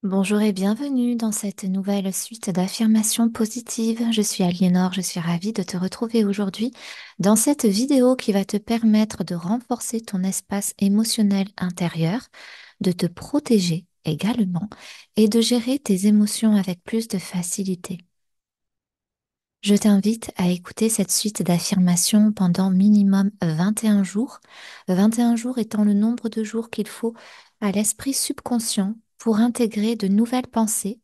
Bonjour et bienvenue dans cette nouvelle suite d'affirmations positives. Je suis Aliénor, je suis ravie de te retrouver aujourd'hui dans cette vidéo qui va te permettre de renforcer ton espace émotionnel intérieur, de te protéger également et de gérer tes émotions avec plus de facilité. Je t'invite à écouter cette suite d'affirmations pendant minimum 21 jours, 21 jours étant le nombre de jours qu'il faut à l'esprit subconscient pour intégrer de nouvelles pensées,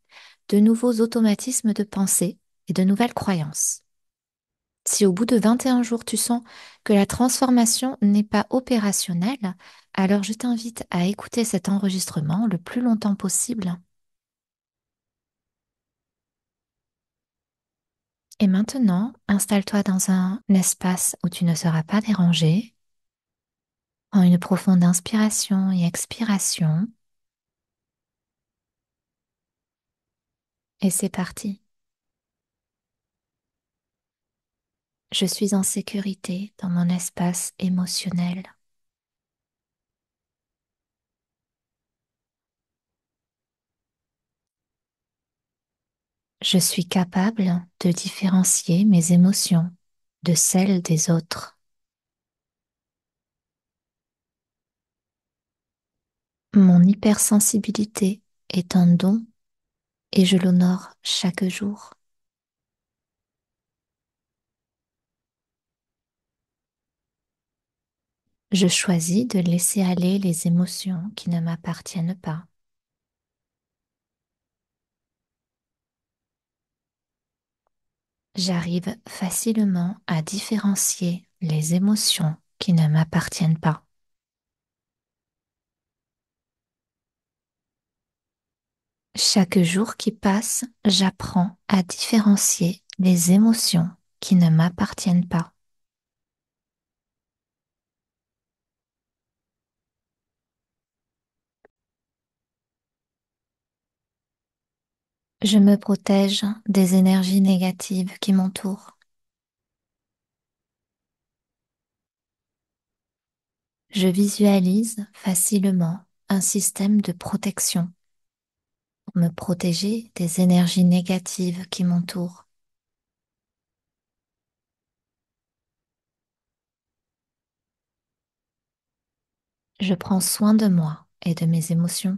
de nouveaux automatismes de pensée et de nouvelles croyances. Si au bout de 21 jours tu sens que la transformation n'est pas opérationnelle, alors je t'invite à écouter cet enregistrement le plus longtemps possible. Et maintenant, installe-toi dans un espace où tu ne seras pas dérangé. Prends une profonde inspiration et expiration. Et c'est parti. Je suis en sécurité dans mon espace émotionnel. Je suis capable de différencier mes émotions de celles des autres. Mon hypersensibilité est un don et je l'honore chaque jour. Je choisis de laisser aller les émotions qui ne m'appartiennent pas. J'arrive facilement à différencier les émotions qui ne m'appartiennent pas. Chaque jour qui passe, j'apprends à différencier les émotions qui ne m'appartiennent pas. Je me protège des énergies négatives qui m'entourent. Je visualise facilement un système de protection pour me protéger des énergies négatives qui m'entourent. Je prends soin de moi et de mes émotions.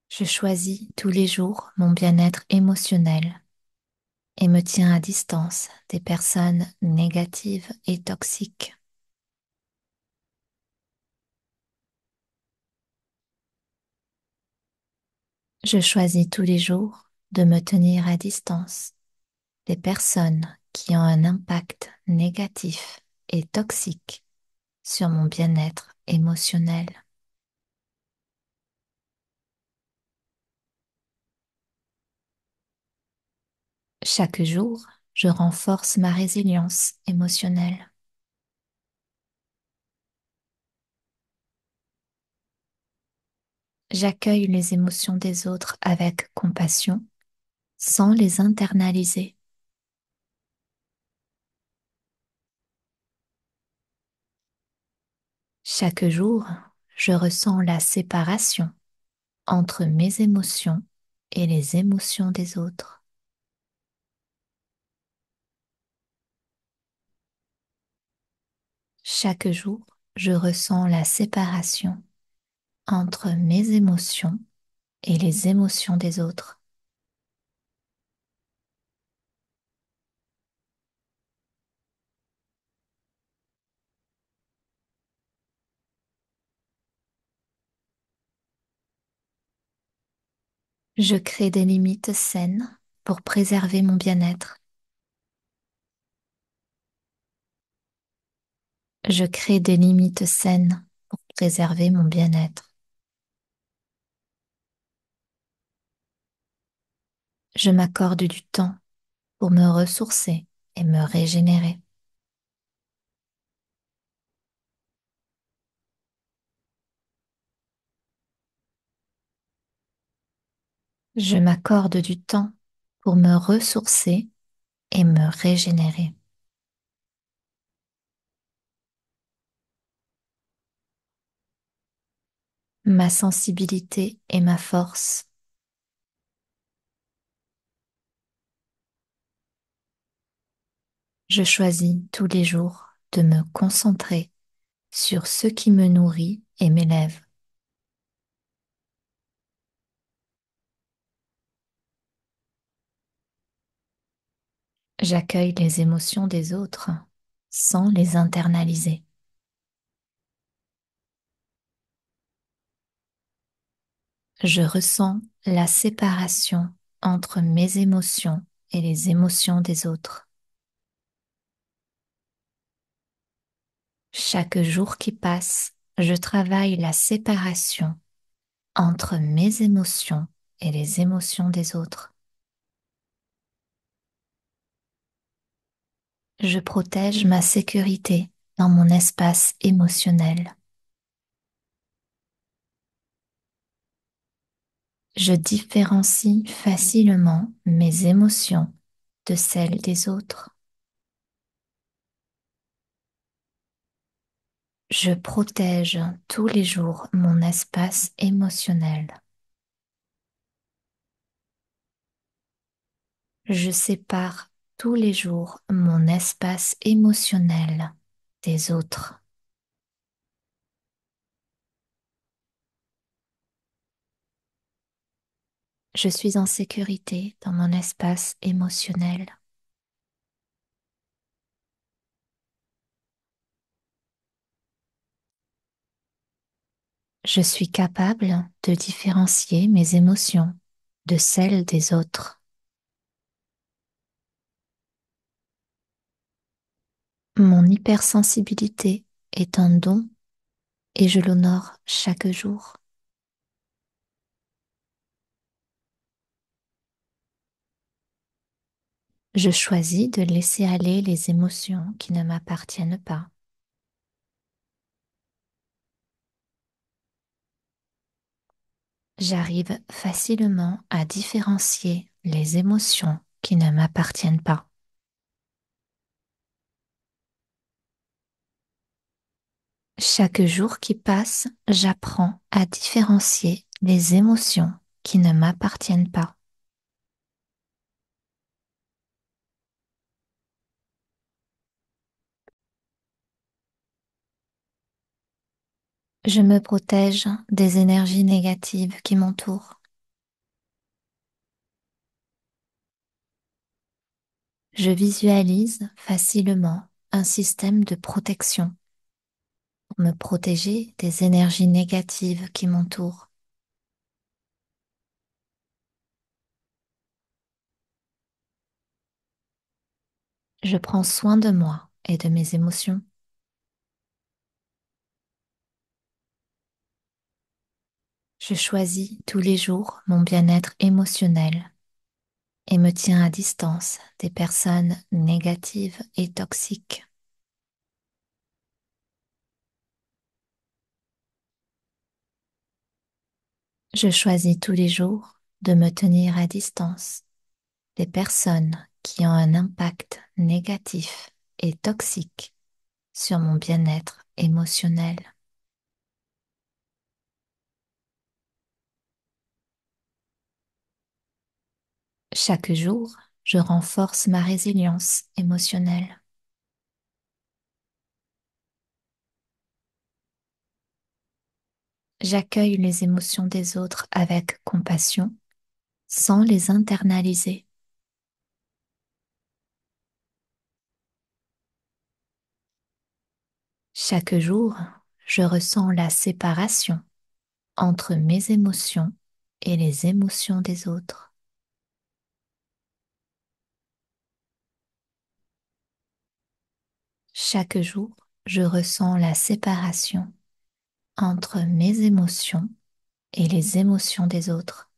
Je choisis tous les jours mon bien-être émotionnel et me tiens à distance des personnes négatives et toxiques. Je choisis tous les jours de me tenir à distance des personnes qui ont un impact négatif et toxique sur mon bien-être émotionnel. Chaque jour, je renforce ma résilience émotionnelle. J'accueille les émotions des autres avec compassion sans les internaliser. Chaque jour, je ressens la séparation entre mes émotions et les émotions des autres. Chaque jour, je ressens la séparation entre mes émotions et les émotions des autres. Je crée des limites saines pour préserver mon bien-être. Je crée des limites saines pour préserver mon bien-être. Je m'accorde du temps pour me ressourcer et me régénérer. Je m'accorde du temps pour me ressourcer et me régénérer. Ma sensibilité est ma force. Je choisis tous les jours de me concentrer sur ce qui me nourrit et m'élève. J'accueille les émotions des autres sans les internaliser. Je ressens la séparation entre mes émotions et les émotions des autres. Chaque jour qui passe, je travaille la séparation entre mes émotions et les émotions des autres. Je protège ma sécurité dans mon espace émotionnel. Je différencie facilement mes émotions de celles des autres. Je protège tous les jours mon espace émotionnel. Je sépare tous les jours mon espace émotionnel des autres. Je suis en sécurité dans mon espace émotionnel. Je suis capable de différencier mes émotions de celles des autres. Mon hypersensibilité est un don et je l'honore chaque jour. Je choisis de laisser aller les émotions qui ne m'appartiennent pas. J'arrive facilement à différencier les émotions qui ne m'appartiennent pas. Chaque jour qui passe, j'apprends à différencier les émotions qui ne m'appartiennent pas. Je me protège des énergies négatives qui m'entourent. Je visualise facilement un système de protection pour me protéger des énergies négatives qui m'entourent. Je prends soin de moi et de mes émotions. Je choisis tous les jours mon bien-être émotionnel et me tiens à distance des personnes négatives et toxiques. Je choisis tous les jours de me tenir à distance des personnes qui ont un impact négatif et toxique sur mon bien-être émotionnel. Chaque jour, je renforce ma résilience émotionnelle. J'accueille les émotions des autres avec compassion sans les internaliser. Chaque jour, je ressens la séparation entre mes émotions et les émotions des autres. Chaque jour, je ressens la séparation entre mes émotions et les émotions des autres.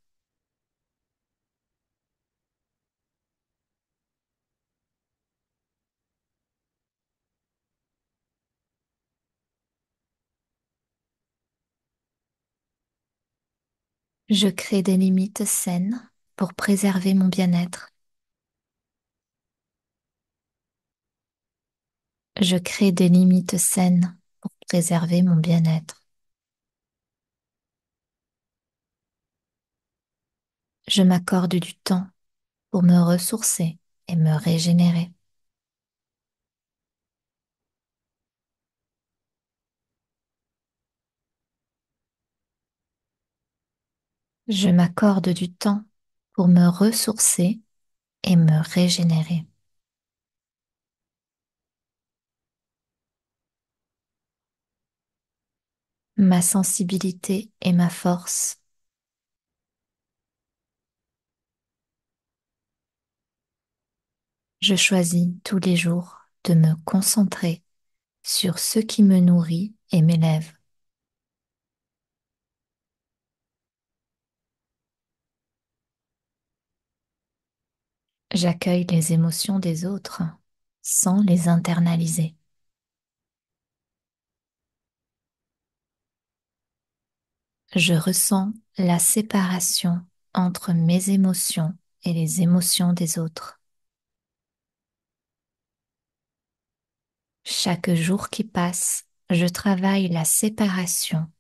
Je crée des limites saines pour préserver mon bien-être. Je crée des limites saines pour préserver mon bien-être. Je m'accorde du temps pour me ressourcer et me régénérer. Je m'accorde du temps pour me ressourcer et me régénérer. Ma sensibilité est ma force. Je choisis tous les jours de me concentrer sur ce qui me nourrit et m'élève. J'accueille les émotions des autres sans les internaliser. Je ressens la séparation entre mes émotions et les émotions des autres. Chaque jour qui passe, je travaille la séparation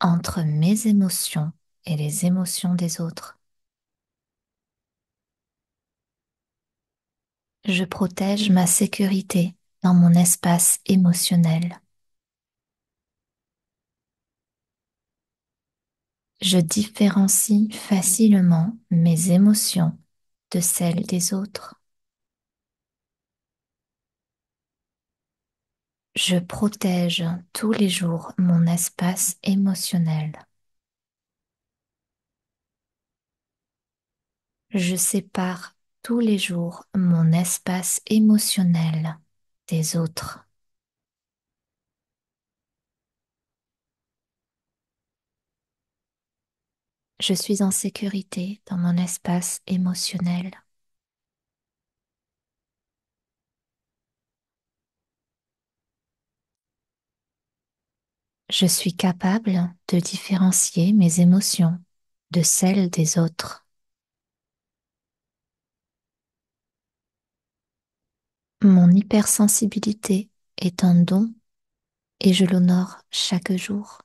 entre mes émotions et les émotions des autres. Je protège ma sécurité dans mon espace émotionnel. Je différencie facilement mes émotions de celles des autres. Je protège tous les jours mon espace émotionnel. Je sépare tous les jours mon espace émotionnel des autres. Je suis en sécurité dans mon espace émotionnel. Je suis capable de différencier mes émotions de celles des autres. Mon hypersensibilité est un don et je l'honore chaque jour.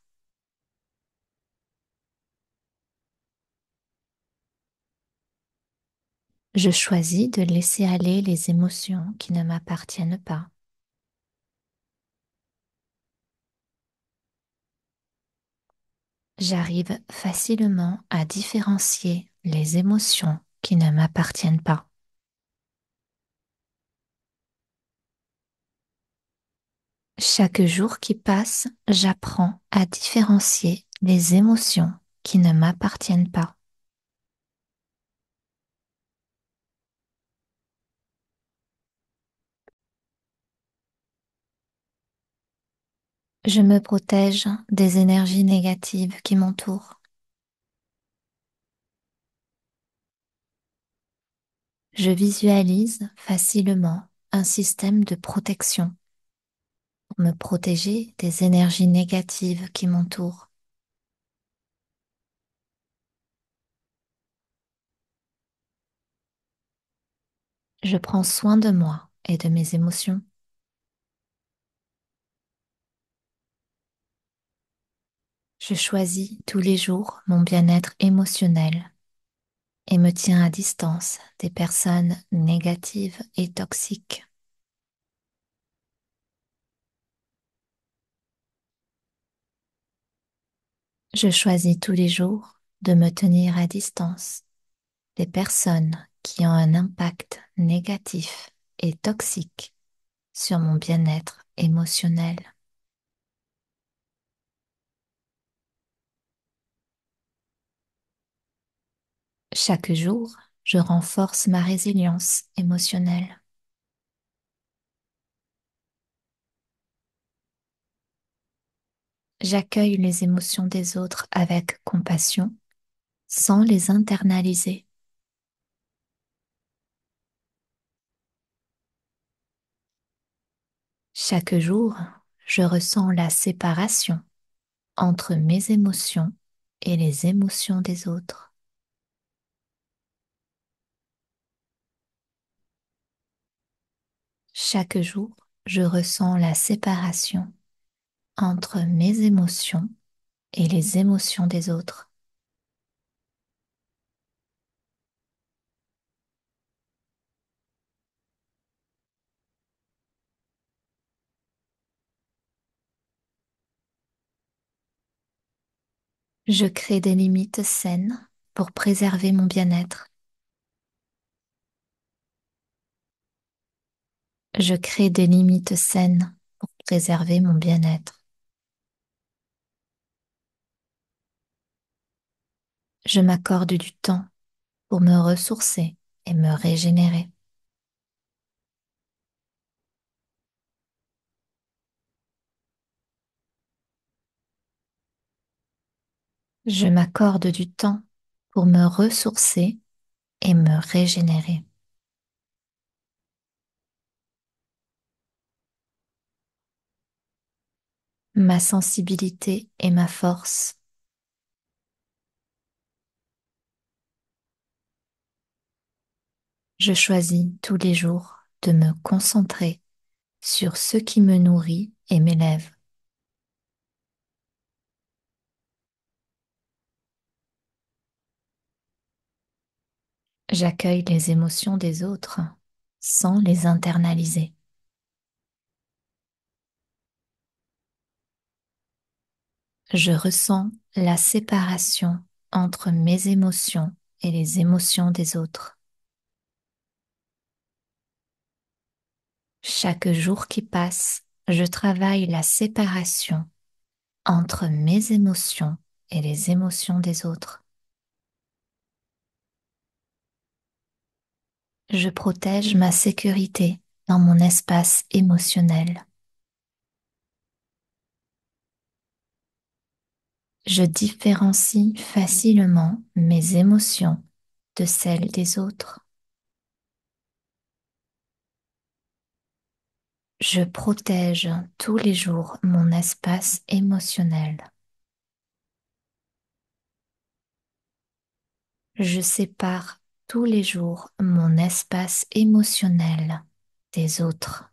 Je choisis de laisser aller les émotions qui ne m'appartiennent pas. J'arrive facilement à différencier les émotions qui ne m'appartiennent pas. Chaque jour qui passe, j'apprends à différencier les émotions qui ne m'appartiennent pas. Je me protège des énergies négatives qui m'entourent. Je visualise facilement un système de protection pour me protéger des énergies négatives qui m'entourent. Je prends soin de moi et de mes émotions. Je choisis tous les jours mon bien-être émotionnel et me tiens à distance des personnes négatives et toxiques. Je choisis tous les jours de me tenir à distance des personnes qui ont un impact négatif et toxique sur mon bien-être émotionnel. Chaque jour, je renforce ma résilience émotionnelle. J'accueille les émotions des autres avec compassion sans les internaliser. Chaque jour, je ressens la séparation entre mes émotions et les émotions des autres. Chaque jour, je ressens la séparation entre mes émotions et les émotions des autres. Je crée des limites saines pour préserver mon bien-être. Je crée des limites saines pour préserver mon bien-être. Je m'accorde du temps pour me ressourcer et me régénérer. Je m'accorde du temps pour me ressourcer et me régénérer. Ma sensibilité est ma force. Je choisis tous les jours de me concentrer sur ce qui me nourrit et m'élève. J'accueille les émotions des autres sans les internaliser. Je ressens la séparation entre mes émotions et les émotions des autres. Chaque jour qui passe, je travaille la séparation entre mes émotions et les émotions des autres. Je protège ma sécurité dans mon espace émotionnel. Je différencie facilement mes émotions de celles des autres. Je protège tous les jours mon espace émotionnel. Je sépare tous les jours mon espace émotionnel des autres.